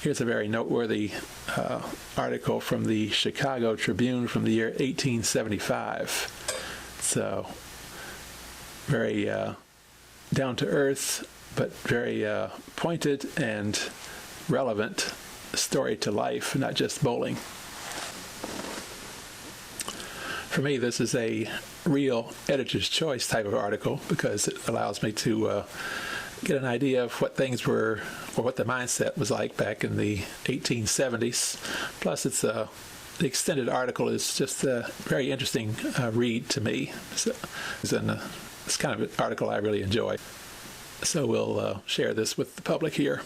Here's a very noteworthy article from the Chicago Tribune from the year 1875. So, very down-to-earth, but very pointed and relevant story to life, not just bowling. For me, this is a real editor's choice type of article because it allows me to get an idea of what things were, or what the mindset was like back in the 1870s. Plus, the extended article is just a very interesting read to me. So, it's kind of an article I really enjoy. So we'll share this with the public here.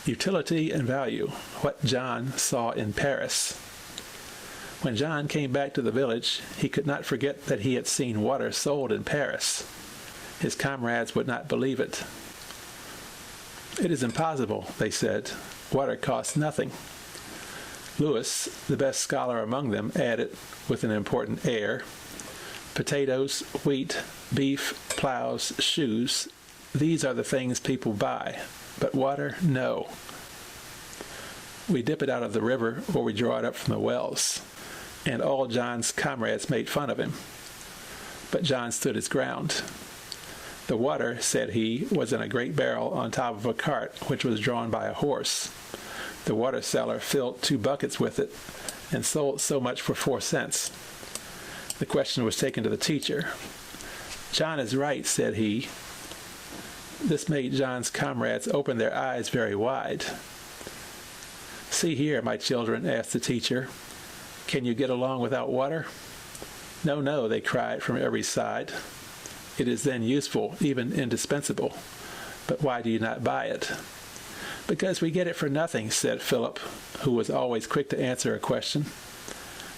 Utility and value, what John saw in Paris. When John came back to the village, he could not forget that he had seen water sold in Paris. His comrades would not believe it. "It is impossible," they said. "Water costs nothing." Lewis, the best scholar among them, added with an important air, "Potatoes, wheat, beef, plows, shoes, these are the things people buy. But water, no. We dip it out of the river or we draw it up from the wells." And all John's comrades made fun of him. But John stood his ground. "The water," said he, "was in a great barrel on top of a cart, which was drawn by a horse. The water seller filled 2 buckets with it and sold so much for 4 cents. The question was taken to the teacher. "John is right," said he. This made John's comrades open their eyes very wide. "See here, my children," asked the teacher. "Can you get along without water?" "No, no," they cried from every side. "It is then useful, even indispensable. But why do you not buy it?" "Because we get it for nothing," said Philip, who was always quick to answer a question.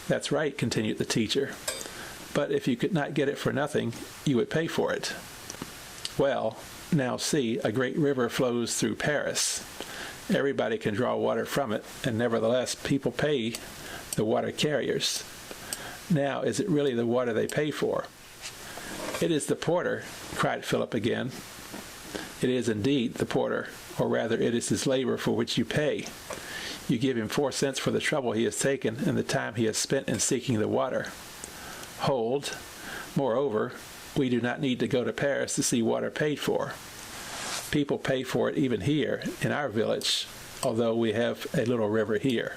"That's right," continued the teacher. "But if you could not get it for nothing, you would pay for it." "Well, now see, a great river flows through Paris. Everybody can draw water from it, and nevertheless people pay the water carriers. Now, is it really the water they pay for?" "It is the porter," cried Philip again. "It is indeed the porter, or rather it is his labor for which you pay. You give him 4 cents for the trouble he has taken and the time he has spent in seeking the water. Hold. Moreover, we do not need to go to Paris to see water paid for. People pay for it even here, in our village, although we have a little river here."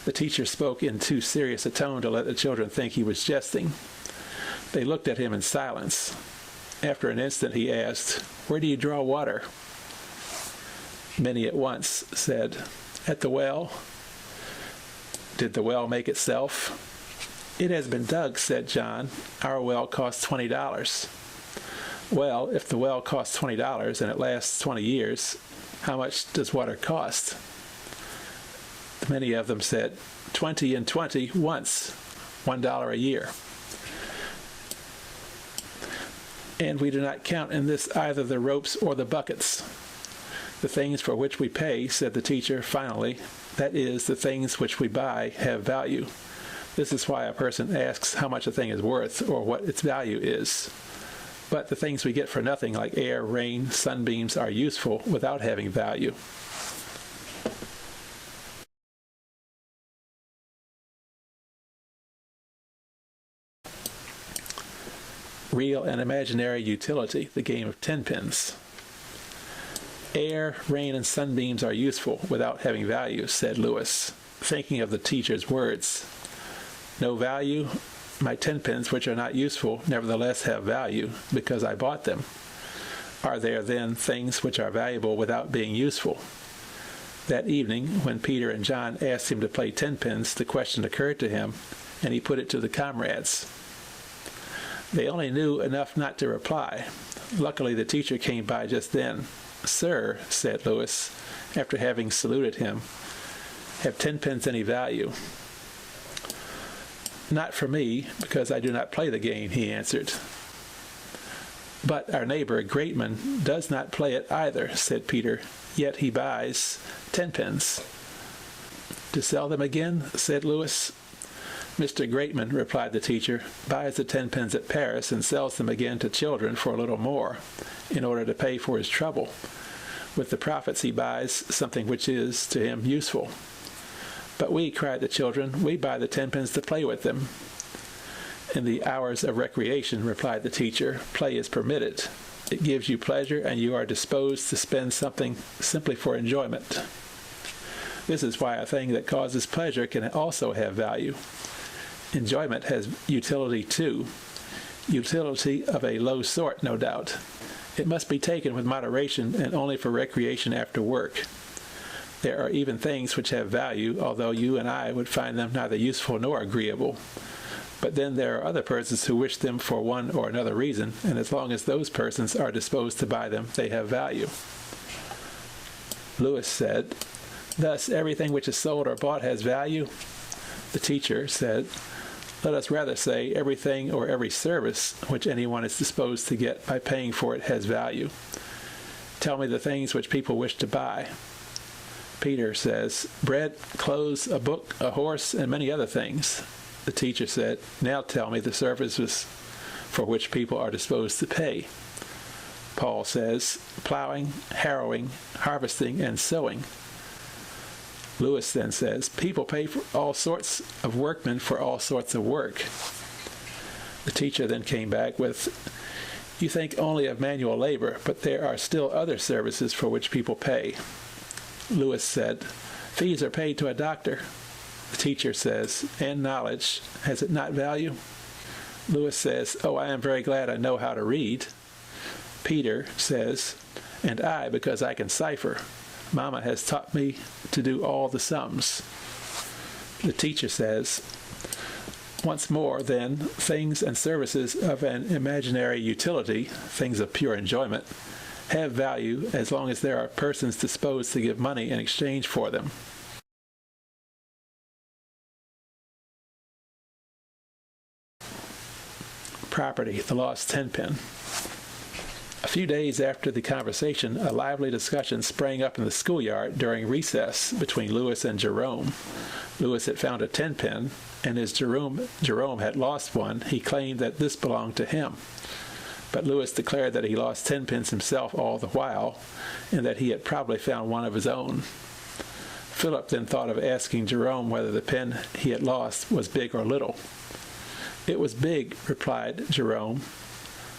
The teacher spoke in too serious a tone to let the children think he was jesting. They looked at him in silence. After an instant he asked, "Where do you draw water?" Many at once said, "At the well." "Did the well make itself?" "It has been dug," said John. "Our well costs $20. "Well, if the well costs $20 and it lasts 20 years, how much does water cost?" Many of them said, 20 and 20 once, $1 a year. "And we do not count in this either the ropes or the buckets. The things for which we pay," said the teacher finally, "that is, the things which we buy, have value. This is why a person asks how much a thing is worth or what its value is. But the things we get for nothing, like air, rain, sunbeams, are useful without having value." Real and imaginary utility, the game of 10 pins. "Air, rain, and sunbeams are useful without having value," said Lewis, thinking of the teacher's words. "No value? My 10 pins, which are not useful, nevertheless have value, because I bought them. Are there, then, things which are valuable without being useful?" That evening, when Peter and John asked him to play 10 pins, the question occurred to him, and he put it to the comrades. They only knew enough not to reply. Luckily, the teacher came by just then. "Sir," said Lewis, after having saluted him, "have 10 pins any value?" "Not for me, because I do not play the game," he answered. "But our neighbor, Greatman, does not play it either," said Peter, "yet he buys 10 pins." "To sell them again?" said Lewis. Mr. Greatman, replied the teacher, buys the 10 pence at Paris and sells them again to children for a little more, in order to pay for his trouble. With the profits he buys something which is, to him, useful. But we, cried the children, we buy the 10 pence to play with them. In the hours of recreation, replied the teacher, play is permitted. It gives you pleasure, and you are disposed to spend something simply for enjoyment. This is why a thing that causes pleasure can also have value. Enjoyment has utility too. Utility of a low sort, no doubt. It must be taken with moderation and only for recreation after work. There are even things which have value, although you and I would find them neither useful nor agreeable. But then there are other persons who wish them for one or another reason, and as long as those persons are disposed to buy them, they have value. Lewis said, thus everything which is sold or bought has value. The teacher said, let us rather say everything or every service which anyone is disposed to get by paying for it has value. Tell me the things which people wish to buy. Peter says, bread, clothes, a book, a horse, and many other things. The teacher said, now tell me the services for which people are disposed to pay. Paul says, plowing, harrowing, harvesting, and sowing. Lewis then says, people pay for all sorts of workmen for all sorts of work. The teacher then came back with, you think only of manual labor, but there are still other services for which people pay. Lewis said, fees are paid to a doctor. The teacher says, and knowledge, has it not value? Lewis says, oh, I am very glad I know how to read. Peter says, and I, because I can cipher. Mama has taught me to do all the sums. The teacher says, once more, then, things and services of an imaginary utility, things of pure enjoyment, have value as long as there are persons disposed to give money in exchange for them. Property, the lost 10-pin. A few days after the conversation, a lively discussion sprang up in the schoolyard during recess between Lewis and Jerome. Lewis had found a 10-pin, and as Jerome had lost one, he claimed that this belonged to him. But Lewis declared that he lost 10 pence himself all the while, and that he had probably found one of his own. Philip then thought of asking Jerome whether the pin he had lost was big or little. It was big, replied Jerome.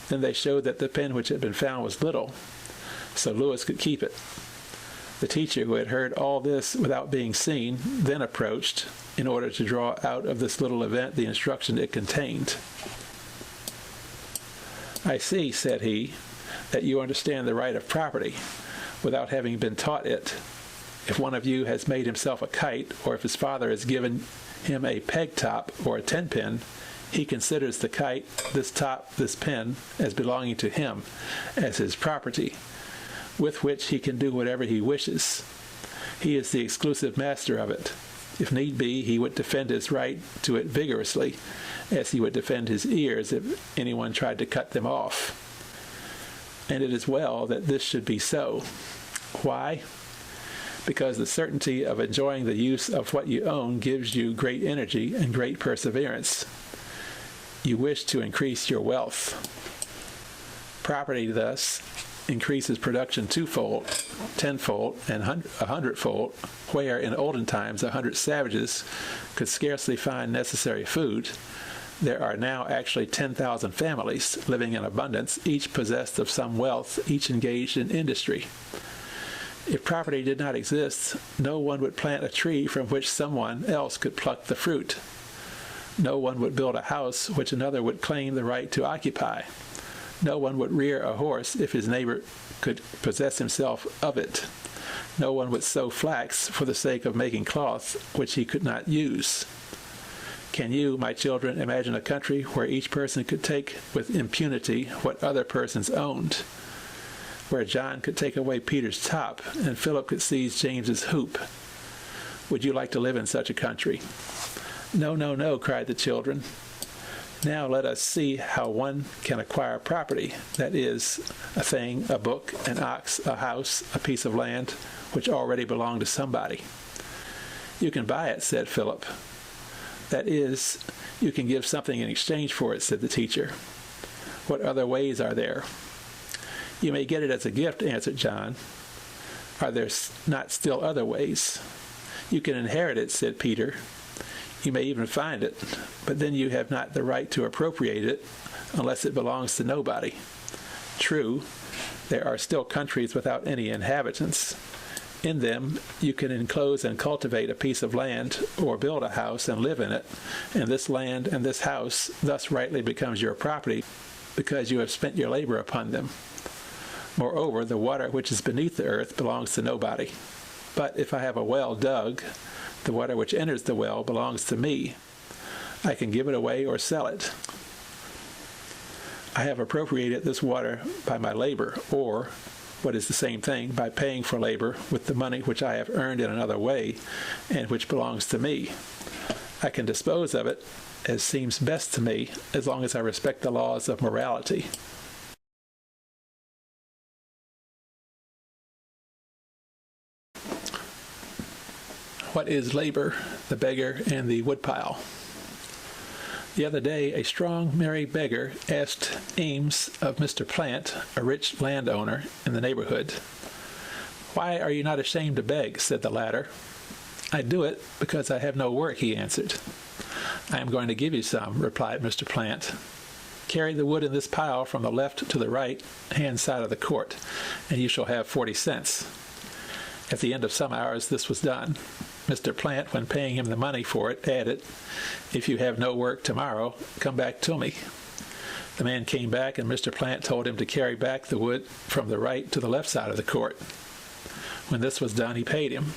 Then they showed that the pin which had been found was little, so Lewis could keep it. The teacher, who had heard all this without being seen, then approached in order to draw out of this little event the instruction it contained. I see, said he, that you understand the right of property without having been taught it. If one of you has made himself a kite, or if his father has given him a peg top or a 10-pin, he considers the kite, this top, this pin, as belonging to him, as his property, with which he can do whatever he wishes. He is the exclusive master of it. If need be, he would defend his right to it vigorously, as he would defend his ears if anyone tried to cut them off. And it is well that this should be so. Why? Because the certainty of enjoying the use of what you own gives you great energy and great perseverance. You wish to increase your wealth. Property thus increases production twofold, tenfold, and 100-fold, where in olden times 100 savages could scarcely find necessary food. There are now actually 10,000 families living in abundance, each possessed of some wealth, each engaged in industry. If property did not exist, no one would plant a tree from which someone else could pluck the fruit. No one would build a house which another would claim the right to occupy. No one would rear a horse if his neighbor could possess himself of it. No one would sow flax for the sake of making cloth which he could not use. Can you, my children, imagine a country where each person could take with impunity what other persons owned? Where John could take away Peter's top and Philip could seize James's hoop? Would you like to live in such a country? No, no, no, cried the children. Now let us see how one can acquire property, that is, a thing, a book, an ox, a house, a piece of land, which already belonged to somebody. You can buy it, said Philip. That is, you can give something in exchange for it, said the teacher. What other ways are there? You may get it as a gift, answered John. Are there not still other ways? You can inherit it, said Peter. You may even find it, but then you have not the right to appropriate it unless it belongs to nobody. True, there are still countries without any inhabitants. In them, you can enclose and cultivate a piece of land or build a house and live in it, and this land and this house thus rightly becomes your property because you have spent your labor upon them. Moreover, the water which is beneath the earth belongs to nobody. But if I have a well dug, the water which enters the well belongs to me. I can give it away or sell it. I have appropriated this water by my labor, or, what is the same thing, by paying for labor with the money which I have earned in another way and which belongs to me. I can dispose of it as seems best to me, as long as I respect the laws of morality. What is labor, the beggar, and the woodpile? The other day, a strong, merry beggar asked Ames of Mr. Plant, a rich landowner in the neighborhood. "Why are you not ashamed to beg?" said the latter. "I do it because I have no work," he answered. "I am going to give you some," replied Mr. Plant. "Carry the wood in this pile from the left to the right-hand side of the court, and you shall have 40 cents. At the end of some hours this was done. Mr. Plant, when paying him the money for it, added, "If you have no work tomorrow, come back to me." The man came back, and Mr. Plant told him to carry back the wood from the right to the left side of the court. When this was done, he paid him.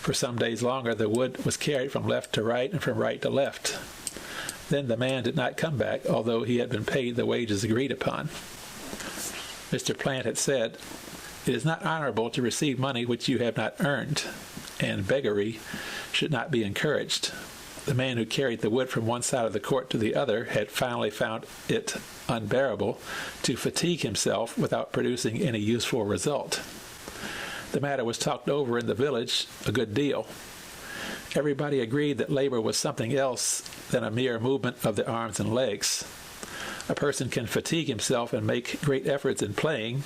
For some days longer the wood was carried from left to right and from right to left. Then the man did not come back, although he had been paid the wages agreed upon. Mr. Plant had said, "It is not honorable to receive money which you have not earned, and beggary should not be encouraged." The man who carried the wood from one side of the court to the other had finally found it unbearable to fatigue himself without producing any useful result. The matter was talked over in the village a good deal. Everybody agreed that labor was something else than a mere movement of the arms and legs. A person can fatigue himself and make great efforts in playing,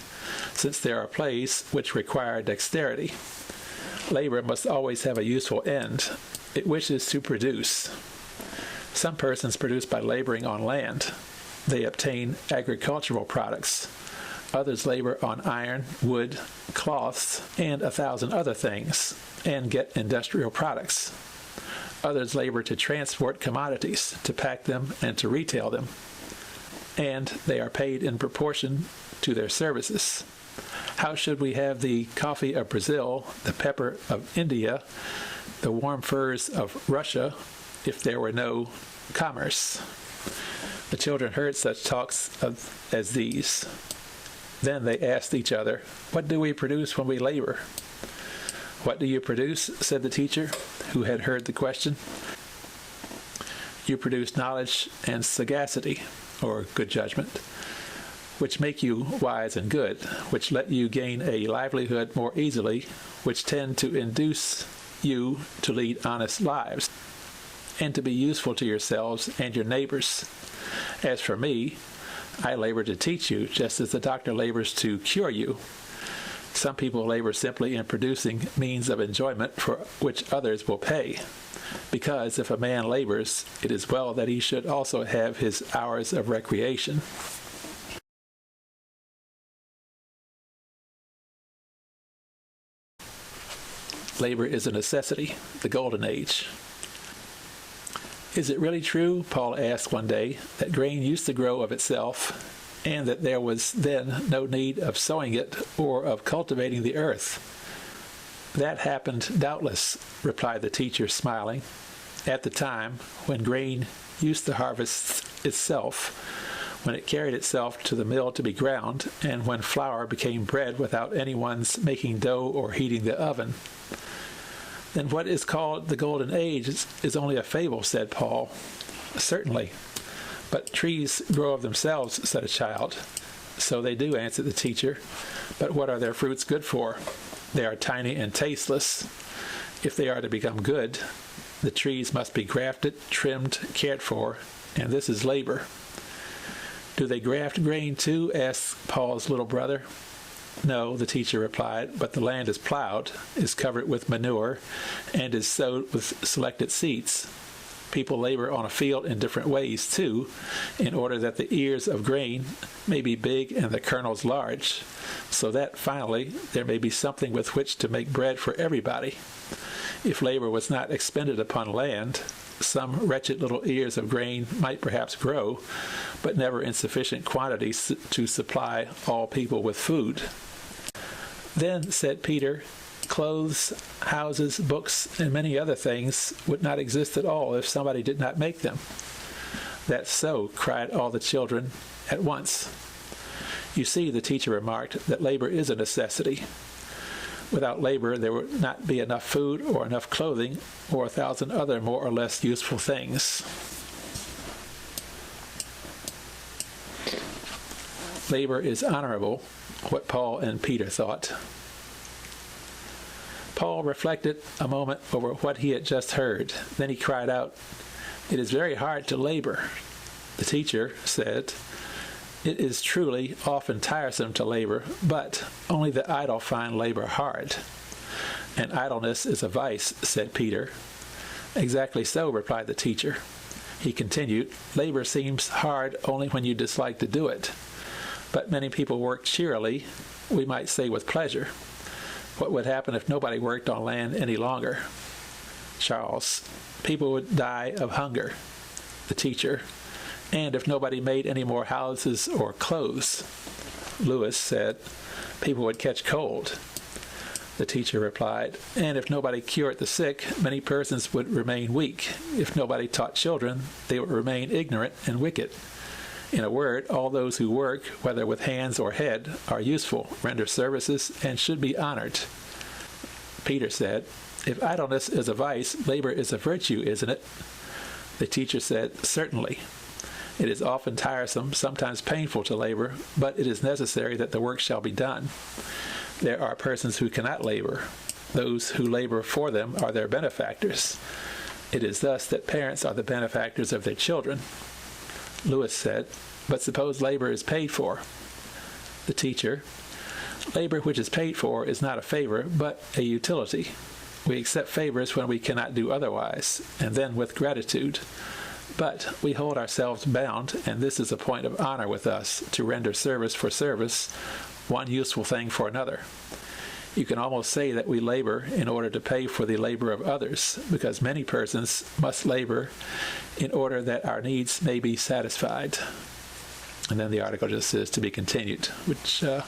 since there are plays which require dexterity. Labor must always have a useful end. It wishes to produce. Some persons produce by laboring on land. They obtain agricultural products. Others labor on iron, wood, cloths, and 1,000 other things, and get industrial products. Others labor to transport commodities, to pack them, and to retail them. And they are paid in proportion to their services. How should we have the coffee of Brazil, the pepper of India, the warm furs of Russia, if there were no commerce? The children heard such talks as these. Then they asked each other, "What do we produce when we labor?" "What do you produce?" said the teacher, who had heard the question. "You produce knowledge and sagacity, or good judgment, which make you wise and good, which let you gain a livelihood more easily, which tend to induce you to lead honest lives, and to be useful to yourselves and your neighbors. As for me, I labor to teach you, just as the doctor labors to cure you. Some people labor simply in producing means of enjoyment for which others will pay, because if a man labors, it is well that he should also have his hours of recreation." Labor is a necessity, the golden age. "Is it really true," Paul asked one day, "that grain used to grow of itself, and that there was then no need of sowing it or of cultivating the earth?" "That happened doubtless," replied the teacher, smiling, "at the time when grain used to harvest itself, when it carried itself to the mill to be ground, and when flour became bread without anyone's making dough or heating the oven." "Then what is called the golden age is only a fable," said Paul. "Certainly. But trees grow of themselves," said a child. "So they do," answered the teacher. "But what are their fruits good for? They are tiny and tasteless. If they are to become good, The trees must be grafted, trimmed, cared for, and this is labor. Do they graft grain too? Asked Paul's little brother. No, the teacher replied, but the land is plowed, is covered with manure, and is sowed with selected seeds. People labor on a field in different ways, too, in order that the ears of grain may be big and the kernels large, so that, finally, there may be something with which to make bread for everybody. If labor was not expended upon land, some wretched little ears of grain might perhaps grow, but never in sufficient quantities to supply all people with food. Then, said Peter, clothes, houses, books, and many other things would not exist at all if somebody did not make them. That's so, cried all the children at once. You see, the teacher remarked, that labor is a necessity. Without labor, there would not be enough food or enough clothing or 1,000 other more or less useful things. Labor is honorable, what Paul and Peter thought. Paul reflected a moment over what he had just heard. Then he cried out, "It is very hard to labor." The teacher said, "It is truly often tiresome to labor, but only the idle find labor hard." "And idleness is a vice," said Peter. "Exactly so," replied the teacher. He continued, "Labor seems hard only when you dislike to do it. But many people work cheerily, we might say with pleasure. What would happen if nobody worked on land any longer?" Charles, "People would die of hunger." The teacher, "And if nobody made any more houses or clothes?" Lewis said, "People would catch cold." The teacher replied, "And if nobody cured the sick, many persons would remain weak. If nobody taught children, they would remain ignorant and wicked. In a word, all those who work, whether with hands or head, are useful, render services, and should be honored." Peter said, "If idleness is a vice, labor is a virtue, isn't it?" The teacher said, "Certainly. It is often tiresome, sometimes painful to labor, but it is necessary that the work shall be done. There are persons who cannot labor. Those who labor for them are their benefactors. It is thus that parents are the benefactors of their children." Lewis said, "But suppose labor is paid for?" The teacher, "Labor which is paid for is not a favor, but a utility. We accept favors when we cannot do otherwise, and then with gratitude. But we hold ourselves bound, and this is a point of honor with us, to render service for service, one useful thing for another. You can almost say that we labor in order to pay for the labor of others, because many persons must labor in order that our needs may be satisfied." And then the article just says "to be continued," which I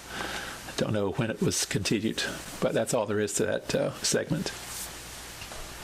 don't know when it was continued, but that's all there is to that segment.